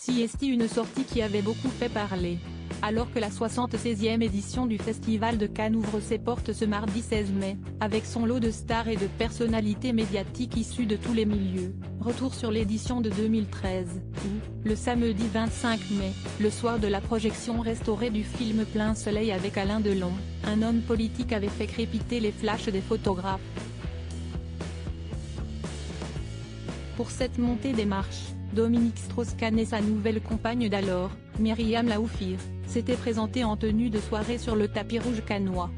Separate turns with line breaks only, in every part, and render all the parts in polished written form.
CST, une sortie qui avait beaucoup fait parler. Alors que la 76e édition du Festival de Cannes ouvre ses portes ce mardi 16 mai, avec son lot de stars et de personnalités médiatiques issues de tous les milieux, retour sur l'édition de 2013, où, le samedi 25 mai, le soir de la projection restaurée du film Plein Soleil avec Alain Delon, un homme politique avait fait crépiter les flashs des photographes. Pour cette montée des marches, Dominique Strauss-Kahn et sa nouvelle compagne d'alors, Myriam Laoufir, s'étaient présentés en tenue de soirée sur le tapis rouge cannois.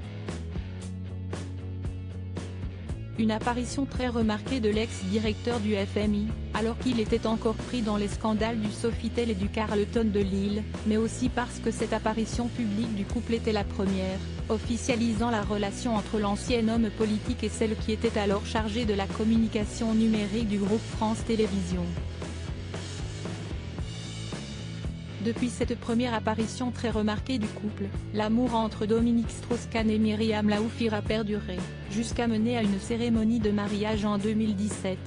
Une apparition très remarquée de l'ex-directeur du FMI, alors qu'il était encore pris dans les scandales du Sofitel et du Carlton de Lille, mais aussi parce que cette apparition publique du couple était la première, officialisant la relation entre l'ancien homme politique et celle qui était alors chargée de la communication numérique du groupe France Télévisions. Depuis cette première apparition très remarquée du couple, l'amour entre Dominique Strauss-Kahn et Myriam Laoufir a perduré, jusqu'à mener à une cérémonie de mariage en 2017.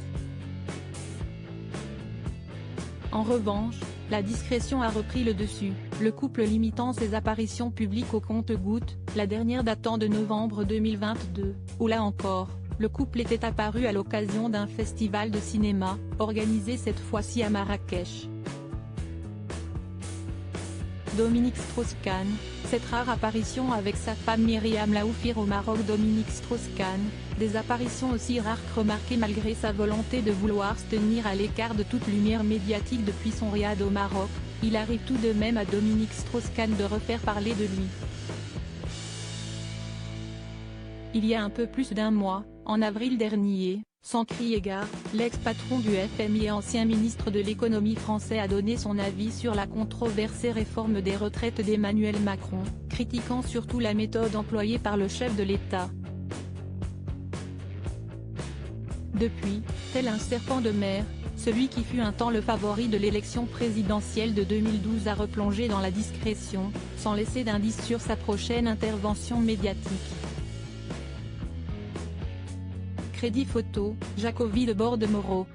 En revanche, la discrétion a repris le dessus, le couple limitant ses apparitions publiques au compte-gouttes, la dernière datant de novembre 2022, où là encore, le couple était apparu à l'occasion d'un festival de cinéma, organisé cette fois-ci à Marrakech. Dominique Strauss-Kahn, cette rare apparition avec sa femme Myriam Laoufir au Maroc. Dominique Strauss-Kahn, des apparitions aussi rares que remarquées malgré sa volonté de vouloir se tenir à l'écart de toute lumière médiatique depuis son riad au Maroc, il arrive tout de même à Dominique Strauss-Kahn de refaire parler de lui. Il y a un peu plus d'un mois, en avril dernier, sans crier gare, l'ex-patron du FMI et ancien ministre de l'économie français a donné son avis sur la controversée réforme des retraites d'Emmanuel Macron, critiquant surtout la méthode employée par le chef de l'État. Depuis, tel un serpent de mer, celui qui fut un temps le favori de l'élection présidentielle de 2012 a replongé dans la discrétion, sans laisser d'indice sur sa prochaine intervention médiatique. Crédit photo, Jacovi de Borde-Moreau.